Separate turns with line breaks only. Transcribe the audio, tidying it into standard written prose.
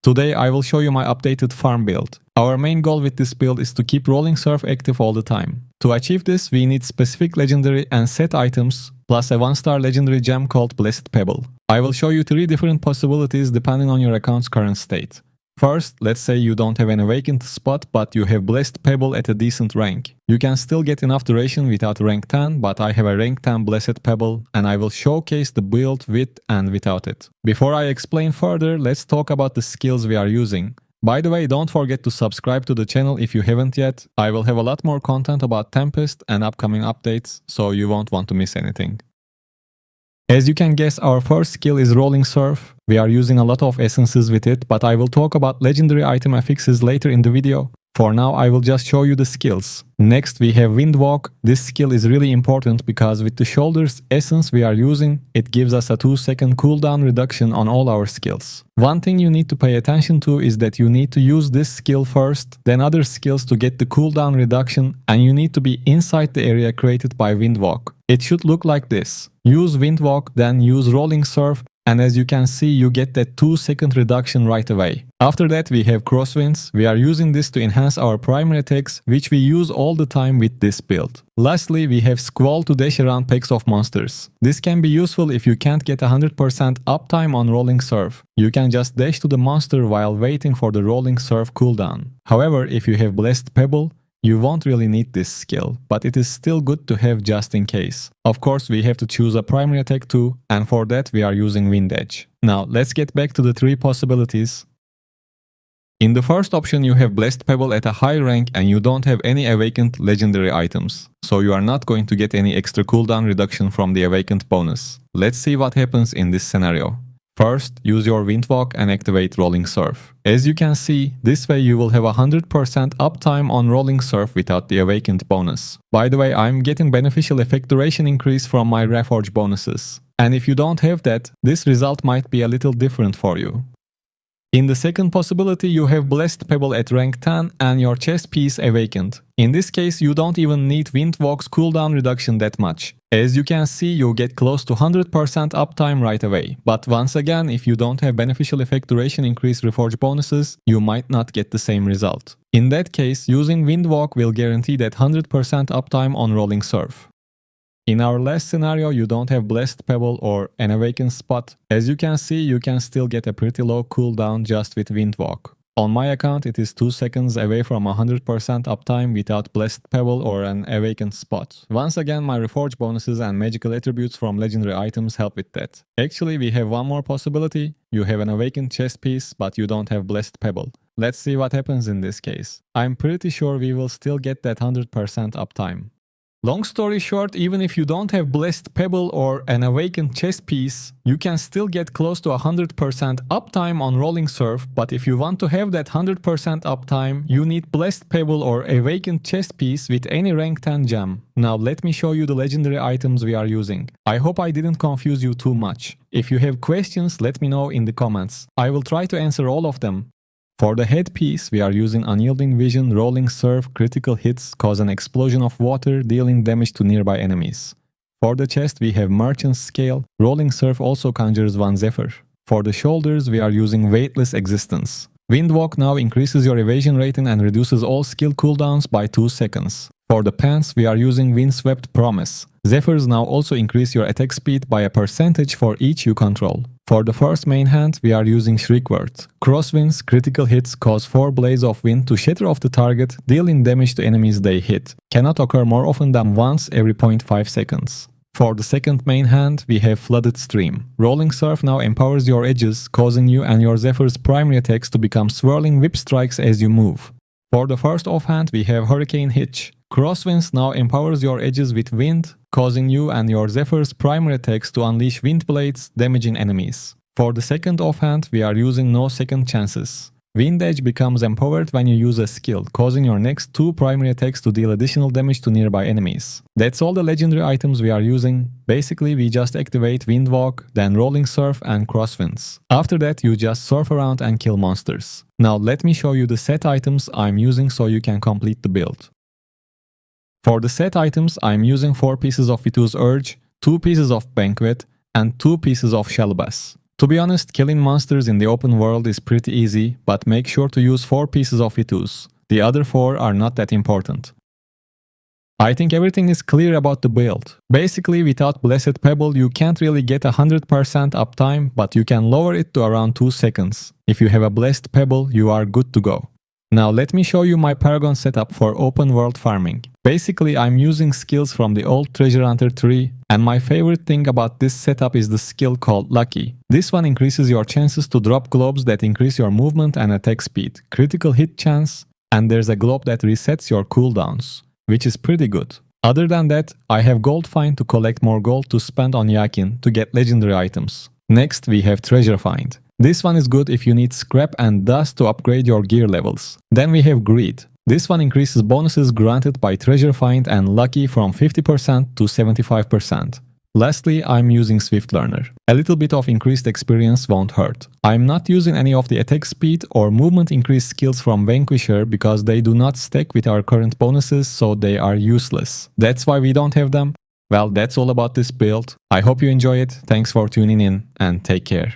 Today I will show you my updated farm build. Our main goal with this build is to keep Rolling Surf active all the time. To achieve this, we need specific legendary and set items, plus a 1-star legendary gem called Blessed Pebble. I will show you 3 different possibilities depending on your account's current state. First, let's say you don't have any vacant spot, but you have Blessed Pebble at a decent rank. You can still get enough duration without rank 10, but I have a rank 10 Blessed Pebble, and I will showcase the build with and without it. Before I explain further, let's talk about the skills we are using. By the way, don't forget to subscribe to the channel if you haven't yet. I will have a lot more content about Tempest and upcoming updates, so you won't want to miss anything. As you can guess, our first skill is Rolling Surf. We are using a lot of essences with it, but I will talk about legendary item affixes later in the video. For now, I will just show you the skills. Next, we have Wind Walk. This skill is really important because with the Shoulders essence we are using, it gives us a 2-second cooldown reduction on all our skills. One thing you need to pay attention to is that you need to use this skill first, then other skills to get the cooldown reduction, and you need to be inside the area created by Wind Walk. It should look like this. Use Wind Walk, then use Rolling Surf, and as you can see, you get that 2-second reduction right away. After that, we have Crosswinds. We are using this to enhance our primary attacks, which we use all the time with this build. Lastly, we have Squall to dash around packs of monsters. This can be useful if you can't get 100% uptime on Rolling Surf. You can just dash to the monster while waiting for the Rolling Surf cooldown. However, if you have Blessed Pebble, you won't really need this skill, but it is still good to have just in case. Of course, we have to choose a primary attack too, and for that we are using Wind Edge. Now, let's get back to the 3 possibilities. In the first option, you have Blessed Pebble at a high rank and you don't have any awakened legendary items, so you are not going to get any extra cooldown reduction from the awakened bonus. Let's see what happens in this scenario. First, use your Wind Walk and activate Rolling Surf. As you can see, this way you will have 100% uptime on Rolling Surf without the awakened bonus. By the way, I'm getting beneficial effect duration increase from my Reforge bonuses. And if you don't have that, this result might be a little different for you. In the second possibility, you have Blessed Pebble at rank 10 and your chest piece awakened. In this case, you don't even need Wind Walk's cooldown reduction that much. As you can see, you get close to 100% uptime right away. But once again, if you don't have beneficial effect duration increase Reforge bonuses, you might not get the same result. In that case, using Wind Walk will guarantee that 100% uptime on Rolling Surf. In our last scenario, you don't have Blessed Pebble or an awakened spot. As you can see, you can still get a pretty low cooldown just with Wind Walk. On my account, it is 2 seconds away from 100% uptime without Blessed Pebble or an awakened spot. Once again, my Reforge bonuses and magical attributes from legendary items help with that. Actually, we have one more possibility. You have an awakened chest piece, but you don't have Blessed Pebble. Let's see what happens in this case. I'm pretty sure we will still get that 100% uptime. Long story short, even if you don't have Blessed Pebble or an awakened chest piece, you can still get close to 100% uptime on Rolling Surf, but if you want to have that 100% uptime, you need Blessed Pebble or awakened chest piece with any rank 10 gem. Now let me show you the legendary items we are using. I hope I didn't confuse you too much. If you have questions, let me know in the comments. I will try to answer all of them. For the headpiece, we are using Unyielding Vision, Rolling Surf, critical hits cause an explosion of water, dealing damage to nearby enemies. For the chest, we have Merchant's Scale, Rolling Surf also conjures 1 Zephyr. For the shoulders, we are using Weightless Existence. Wind Walk now increases your evasion rating and reduces all skill cooldowns by 2 seconds. For the pants, we are using Windswept Promise. Zephyrs now also increase your attack speed by a percentage for each you control. For the first main hand, we are using Shriekword. Crosswinds, critical hits cause 4 blades of wind to shatter off the target, dealing damage to enemies they hit. Cannot occur more often than once every 0.5 seconds. For the second main hand, we have Flooded Stream. Rolling Surf now empowers your edges, causing you and your Zephyr's primary attacks to become swirling whip strikes as you move. For the first offhand, we have Hurricane Hitch. Crosswinds now empowers your edges with wind, causing you and your Zephyr's primary attacks to unleash wind blades, damaging enemies. For the second offhand, we are using No Second Chances. Wind Edge becomes empowered when you use a skill, causing your next 2 primary attacks to deal additional damage to nearby enemies. That's all the legendary items we are using. Basically, we just activate Wind Walk, then Rolling Surf and Crosswinds. After that, you just surf around and kill monsters. Now let me show you the set items I'm using so you can complete the build. For the set items, I'm using 4 pieces of Vitu's Urge, 2 pieces of Banquet, and 2 pieces of Shellbass. To be honest, killing monsters in the open world is pretty easy, but make sure to use 4 pieces of Vitus. The other 4 are not that important. I think everything is clear about the build. Basically, without Blessed Pebble, you can't really get 100% uptime, but you can lower it to around 2 seconds. If you have a Blessed Pebble, you are good to go. Now let me show you my Paragon setup for open world farming. Basically, I'm using skills from the old Treasure Hunter 3, and my favorite thing about this setup is the skill called Lucky. This one increases your chances to drop globes that increase your movement and attack speed, critical hit chance, and there's a globe that resets your cooldowns, which is pretty good. Other than that, I have Gold Find to collect more gold to spend on Yakin to get legendary items. Next, we have Treasure Find. This one is good if you need scrap and dust to upgrade your gear levels. Then we have Greed. This one increases bonuses granted by Treasure Find and Lucky from 50% to 75%. Lastly, I'm using Swift Learner. A little bit of increased experience won't hurt. I'm not using any of the attack speed or movement increase skills from Vanquisher because they do not stack with our current bonuses, so they are useless. That's why we don't have them. Well, that's all about this build. I hope you enjoy it. Thanks for tuning in and take care.